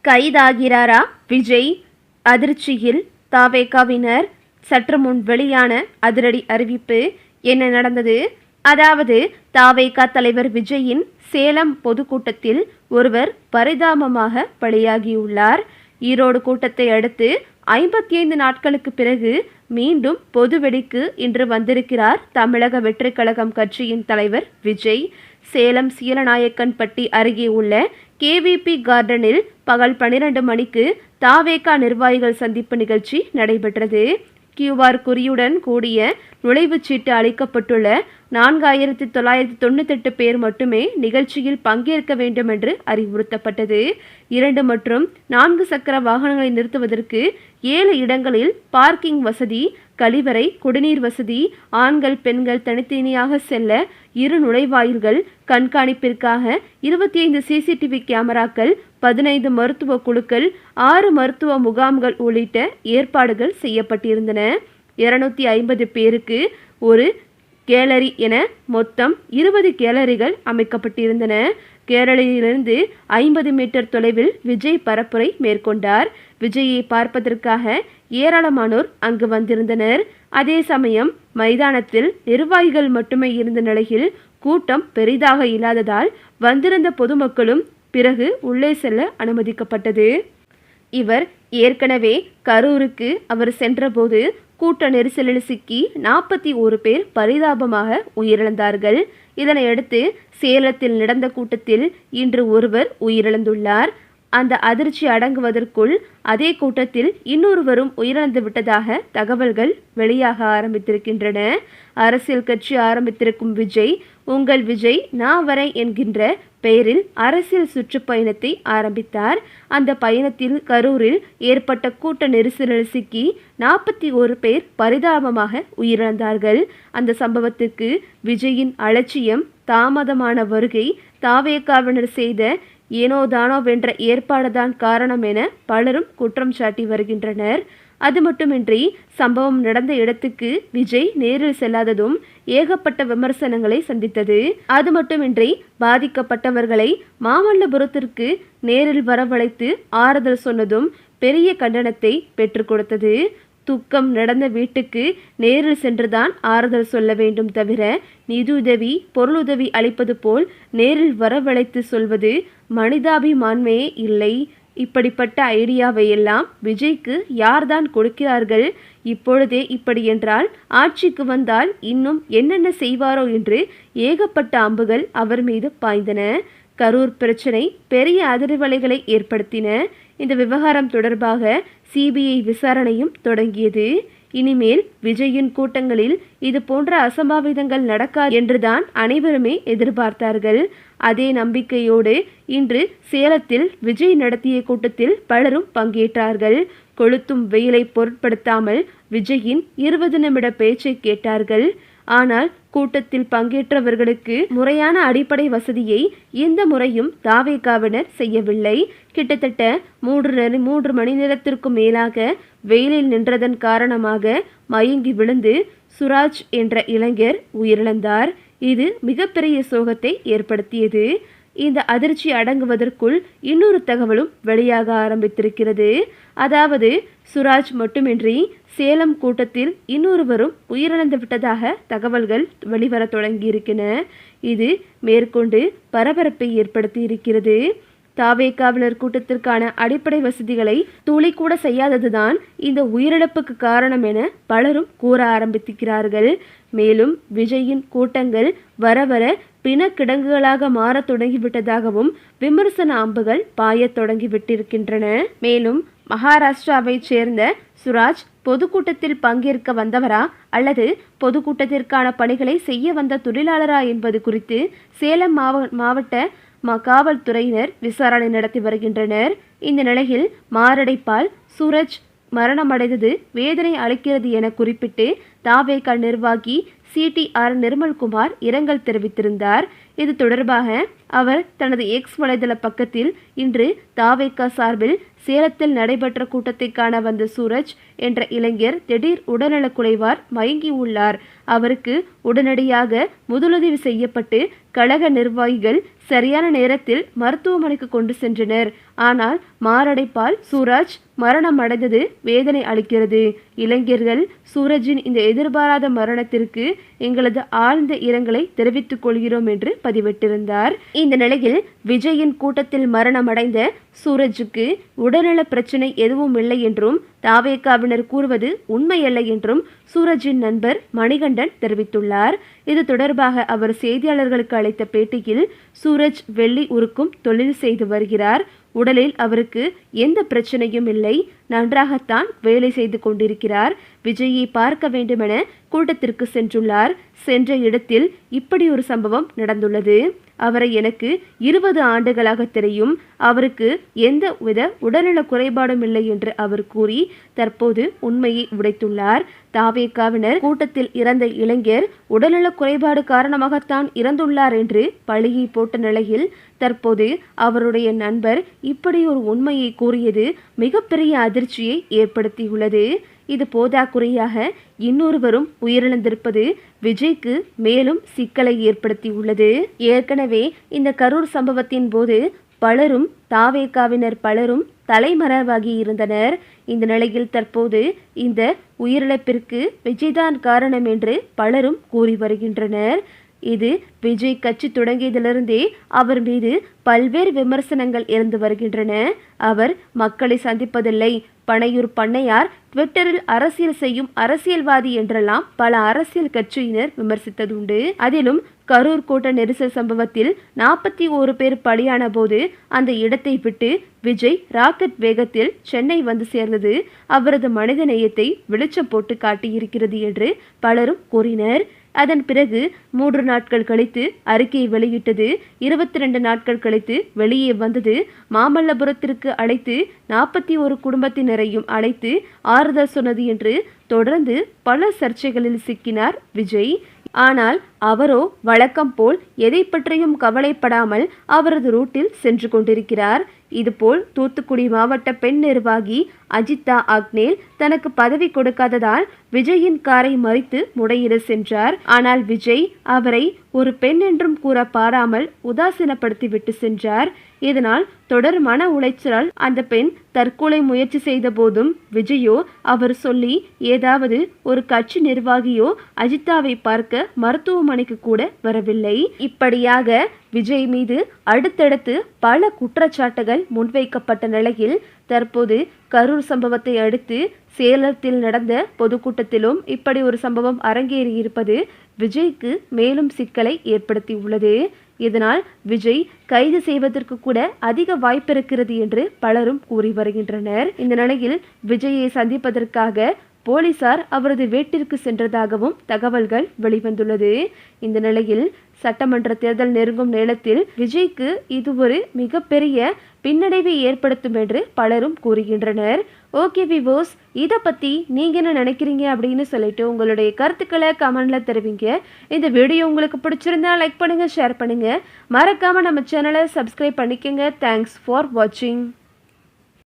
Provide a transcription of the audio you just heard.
கைதாகிறாரா விஜய்? அதிர்ச்சியில் தவேகாவினர். சற்று முன் வெளியான அதிரடி அறிவிப்பு. என்ன நடந்தது? அதாவது தவேகா தலைவர் விஜயின் சேலம் பொதுக்கூட்டத்தில் ஒருவர் பரிதாபமாக பலியாகியுள்ளார். ஈரோடு கூட்டத்தை அடுத்து 55 நாட்களுக்கு பிறகு மீண்டும் பொதுவெளிக்கு இன்று வந்திருக்கிறார் தமிழக வெற்றிக் கழகம் கட்சியின் தலைவர் விஜய். சேலம் சீலநாயக்கன்பட்டி அருகே உள்ள கேவிபி கார்டனில் பகல் 12 மணிக்கு தவேகா நிர்வாகிகள் சந்திப்பு நிகழ்ச்சி நடைபெற்றது. QR குறியுடன் கூடிய நுழைவுச்சீட்டு அளிக்கப்பட்டுள்ள 4998 பேர் மட்டுமே நிகழ்ச்சியில் பங்கேற்க வேண்டும் என்று அறிவுறுத்தப்பட்டது. 2 மற்றும் 4 சக்கர வாகனங்களை நிறுத்துவதற்கு 7 இடங்களில் பார்க்கிங் வசதி, கழிவறை, குடிநீர் வசதி, ஆண்கள் பெண்கள் தனித்தனியாக செல்ல 2 நுழைவாயில்கள், கண்காணிப்பிற்காக 25 CCTV கேமராக்கள், 15 மருத்துவ குழுக்கள், 6 மருத்துவ முகாம்கள் உள்ளிட்ட ஏற்பாடுகள் செய்யப்பட்டிருந்தன. 250 பேருக்கு ஒரு கேலரி என மொத்தம் 20 கேலரிகள் அமைக்கப்பட்டிருந்தன. கேரளிலிருந்து 50 மீட்டர் தொலைவில் விஜய் பரப்புரை மேற்கொண்டார். விஜயை பார்ப்பதற்காக ஏராளமானோர் அங்கு வந்திருந்தனர். அதே சமயம் மைதானத்தில் நிர்வாகிகள் மட்டுமே இருந்த நிலையில் கூட்டம் பெரிதாக இல்லாததால் வந்திருந்த பொதுமக்களும் பிறகு உள்ளே செல்ல அனுமதிக்கப்பட்டது. இவர் ஏற்கனவே கரூருக்கு அவர் சென்றபோது கூட்ட நெரிசலில் சிக்கி 41 பேர் பரிதாபமாக உயிரிழந்தார்கள். இதனையடுத்து சேலத்தில் நடந்த கூட்டத்தில் இன்று ஒருவர் உயிரிழந்துள்ளார். அந்த அதிர்ச்சி அடங்குவதற்குள் அதே கூட்டத்தில் இன்னொருவரும் உயிரிழந்து விட்டதாக தகவல்கள் வெளியாக ஆரம்பித்திருக்கின்றன. அரசியல் கட்சி ஆரம்பித்திருக்கும் விஜய் உங்கள் விஜய் நான் வரேன் என்கின்ற பெயரில் அரசியல் சுற்றுப்பயணத்தை ஆரம்பித்தார். அந்த பயணத்தில் கரூரில் ஏற்பட்ட கூட்ட நெரிசலில் சிக்கி 41 பேர் பரிதாபமாக உயிரிழந்தார்கள். அந்த சம்பவத்துக்கு விஜயின் அலட்சியம், தாமதமான வருகை, தவேகாவினர் செய்த ஏனோதானோ வென்ற ஏற்பாடுதான் காரணம் என பலரும் குற்றம் சாட்டி வருகின்றனர். அது மட்டுமின்றி சம்பவம் நடந்த இடத்துக்கு விஜய் நேரில் செல்லாததும் ஏகப்பட்ட விமர்சனங்களை சந்தித்தது. அது மட்டுமின்றி பாதிக்கப்பட்டவர்களை மாமல்லபுரத்திற்கு நேரில் வரவழைத்து ஆறுதல் சொன்னதும் பெரிய கண்டனத்தை பெற்றுக் கொடுத்தது. துக்கம் நடந்த வீட்டுக்கு நேரில் சென்றுதான் ஆறுதல் சொல்ல வேண்டும் தவிர நிதியுதவி, பொருளுதவி அளிப்பது போல் நேரில் வரவழைத்து சொல்வது மனிதாபிமானமே இல்லை. இப்படிப்பட்ட ஐடியாவை எல்லாம் விஜய்க்கு யார்தான் கொடுக்கிறார்கள்? இப்பொழுதே இப்படி என்றால் ஆட்சிக்கு வந்தால் இன்னும் என்னென்ன செய்வாரோ என்று ஏகப்பட்ட அம்புகள் அவர் மீது பாய்ந்தன. கரூர் பிரச்சனை பெரிய அதிர்வலைகளை ஏற்படுத்தின. இந்த விவகாரம் தொடர்பாக CBI விசாரணையும் தொடங்கியது. இனிமேல் விஜயின் கூட்டங்களில் இது போன்ற அசம்பாவிதங்கள் நடக்காது என்றுதான் அனைவருமே எதிர்பார்த்தார்கள். அதே நம்பிக்கையோடு இன்று சேலத்தில் விஜய் நடத்திய கூட்டத்தில் பலரும் பங்கேற்றார்கள். கொளுத்தும் வெயிலை பொருட்படுத்தாமல் விஜயின் 20 நிமிட பேச்சை கேட்டார்கள். ஆனால் கூட்டத்தில் பங்கேற்றவர்களுக்கு முறையான அடிப்படை வசதியை இந்த முறையும் தவேகாவினர் செய்யவில்லை. கிட்டத்தட்ட 3 மணி நேரத்திற்கும் மேலாக வெயிலில் நின்றதன் காரணமாக மயங்கி விழுந்து சுராஜ் என்ற இளைஞர் உயிரிழந்தார். இது மிகப்பெரிய சோகத்தை ஏற்படுத்தியது. இந்த அதிர்ச்சி அடங்குவதற்குள் இன்னொரு தகவலும் வெளியாக ஆரம்பித்திருக்கிறது. அதாவது சுராஜ் மட்டுமின்றி சேலம் கூட்டத்தில் இன்னொருவரும் உயிரிழந்து விட்டதாக தகவல்கள் வெளிவர தொடங்கியிருக்கின. இது மேற்கொண்டு பரபரப்பை ஏற்படுத்தி இருக்கிறது. தவேகாவினர் கூட்டத்திற்கான அடிப்படை வசதிகளை துளி கூட செய்யாததுதான் இந்த உயிரிழப்புக்கு காரணம் என பலரும் கூற ஆரம்பித்திருக்கிறார்கள். மேலும் விஜயின் கூட்டங்கள் வர வர பிணக்கிடங்குகளாக மாற தொடங்கிவிட்டதாகவும் விமர்சன அம்புகள் பாயத் தொடங்கிவிட்டிருக்கின்றன. மேலும் மகாராஷ்டிராவை சேர்ந்த சுராஜ் பொதுக்கூட்டத்தில் பங்கேற்க வந்தவரா அல்லது பொதுக்கூட்டத்திற்கான பணிகளை செய்ய வந்த தொழிலாளரா என்பது குறித்து சேலம் மாவட்ட காவல்துறையினர் விசாரணை நடத்தி வருகின்றனர். இந்த நிலையில் மாரடைப்பால் சூரஜ் மரணமடைந்தது வேதனை அளிக்கிறது என குறிப்பிட்டு தவேகா நிர்வாகி CTR நிர்மல்குமார் இரங்கல் தெரிவித்திருந்தார். இது தொடர்பாக அவர் தனது எக்ஸ் வலைதள பக்கத்தில் இன்று தவேகா சார்பில் சேலத்தில் நடைபெற்ற கூட்டத்தை காண வந்த சூரஜ் என்ற இளைஞர் திடீர் உடல்நலக்குறைவார் மயங்கி உள்ளார். அவருக்கு உடனடியாக முதலுதவி செய்யப்பட்டு கழக நிர்வாகிகள் சரியான நேரத்தில் மருத்துவமனைக்கு கொண்டு சென்றனர். ஆனால் மாரடைப்பால் சூரஜ் மரணம் அடைந்தது வேதனை அளிக்கிறது. இளைஞர்கள் சூரஜின் இந்த எதிர்பாராத மரணத்திற்கு எங்களது ஆழ்ந்த இரங்கலை தெரிவித்துக் கொள்கிறோம் என்று பதிவிட்டிருந்தார். இந்த நிலையில் விஜயின் கூட்டத்தில் மரணமடைந்த சூரஜுக்கு உடல்நல பிரச்சனை எதுவும் இல்லை என்றும் தாவேகாவினர் கூறுவது உண்மையல்ல என்றும் சூரஜின் நண்பர் மணிகண்டன் தெரிவித்துள்ளார். இது தொடர்பாக அவர் செய்தியாளர்களுக்கு அளித்த பேட்டியில், சூரஜ் வெள்ளி உருக்கும் தொழில் செய்து வருகிறார். உடலில் அவருக்கு எந்த பிரச்சனையும் இல்லை, நன்றாகத்தான் வேலை செய்து கொண்டிருக்கிறார். விஜயை பார்க்க வேண்டுமென கூட்டத்திற்கு சென்றுள்ளார். சென்ற இடத்தில் இப்படி ஒரு சம்பவம் நடந்துள்ளது. அவரை எனக்கு 20 ஆண்டுகளாக தெரியும். அவருக்கு எந்த வித உடல்நல குறைபாடும் இல்லை என்று அவர் கூறி தற்போது உண்மையை உடைத்துள்ளார். தாவேகாவினர் கூட்டத்தில் இறந்த இளைஞர் உடல்நல குறைபாடு காரணமாகத்தான் இறந்துள்ளார் என்று பழியை போட்ட நிலையில் தற்போது அவருடைய நண்பர் இப்படி ஒரு உண்மையை கூறியது மிகப்பெரிய அதிர்ச்சியை ஏற்படுத்தியுள்ளது. இது போதாக்குறையாக இன்னொருவரும் உயிரிழந்திருப்பது விஜய்க்கு மேலும் சிக்கலை ஏற்படுத்தியுள்ளது. ஏற்கனவே இந்த கரூர் சம்பவத்தின் போது பலரும் தாவேகாவினர் பலரும் தலைமறைவாகி இருந்தனர். இந்த நிலையில் தற்போது இந்த உயிரிழப்பிற்கு விஜய்தான் காரணம் என்று பலரும் கூறி வருகின்றனர். இது விஜய் கட்சி தொடங்கியதிலிருந்தே அவர் மீது பல்வேறு விமர்சனங்கள் இருந்து வருகின்றன. அவர் மக்களை சந்திப்பதில்லை, பனையூர் பண்ணையார் ட்விட்டரில் அரசியல் செய்யும் அரசியல்வாதி என்றெல்லாம் பல அரசியல் கட்சியினர் விமர்சித்ததுண்டு. அதிலும் கரூர் கூட்ட நெரிசல் சம்பவத்தில் 41 பேர் பலியான போது அந்த இடத்தை விட்டு விஜய் ராக்கெட் வேகத்தில் சென்னை வந்து சேர்ந்தது அவரது மனிதநேயத்தை வெளிச்சம் போட்டு காட்டியிருக்கிறது என்று பலரும் கூறினர். அதன் பிறகு 3 நாட்கள் கழித்து அறிக்கையை வெளியிட்டது. 22 நாட்கள் கழித்து வெளியே வந்தது. மாமல்லபுரத்திற்கு அழைத்து 41 குடும்பத்தினரையும் அழைத்து ஆறுதல் சொன்னது என்று தொடர்ந்து பல சர்ச்சைகளில் சிக்கினார் விஜய். ஆனால் அவரோ வழக்கம் போல் எதை பற்றியும் கவலைப்படாமல் அவரது ரூட்டில் சென்று கொண்டிருக்கிறார். இதுபோல் தூத்துக்குடி மாவட்ட பெண் நிர்வாகி அஜிதா அக்னேல் தனக்கு பதவி கொடுக்காததால் விஜயின் காரை மறித்து முறையிட சென்றார். ஆனால் விஜய் அவரை ஒரு பெண் என்றும் கூற பாராமல் உதாசீனப்படுத்திவிட்டு சென்றார். இதனால் தொடர் மன உளைச்சலால் அந்த பெண் தற்கொலை முயற்சி செய்த போதும் விஜயோ அவர் சொல்லி ஏதாவது ஒரு கட்சி நிர்வாகியோ அஜிதாவை பார்க்க மருத்துவமனைக்கு கூட வரவில்லை. இப்படியாக விஜய் மீது அடுத்தடுத்து பல குற்றச்சாட்டுகள் முன்வைக்கப்பட்ட நிலையில் தற்போது கரூர் சம்பவத்தை அடுத்து சேலத்தில் நடந்த பொதுக்கூட்டத்திலும் இப்படி ஒரு சம்பவம் அரங்கேறி இருப்பது விஜய்க்கு மேலும் சிக்கலை ஏற்படுத்தியுள்ளது. இதனால் விஜய் கைது செய்வதற்கு கூட அதிக வாய்ப்பு இருக்கிறது என்று பலரும் கூறி வருகின்றனர். இந்த நிலையில் விஜயை சந்திப்பதற்காக போலீசார் அவரது வீட்டிற்கு சென்றதாகவும் தகவல்கள் வெளிவந்துள்ளது. இந்த நிலையில் சட்டமன்ற தேர்தல் நெருங்கும் நேரத்தில் விஜய்க்கு இது ஒரு மிகப்பெரிய பின்னடைவை ஏற்படுத்தும் என்று பலரும் கூறுகின்றனர். ஓகே விவோஸ், இதை பற்றி நீங்கள் என்ன நினைக்கிறீங்க அப்படின்னு சொல்லிட்டு உங்களுடைய கருத்துக்களை கமெண்ட்ல தெரிவிங்க. இந்த வீடியோ உங்களுக்கு பிடிச்சிருந்தா லைக் பண்ணுங்கள், ஷேர் பண்ணுங்கள். மறக்காமல் நம்ம சேனலை சப்ஸ்கிரைப் பண்ணிக்கோங்க. தேங்க்ஸ் ஃபார் வாட்சிங்.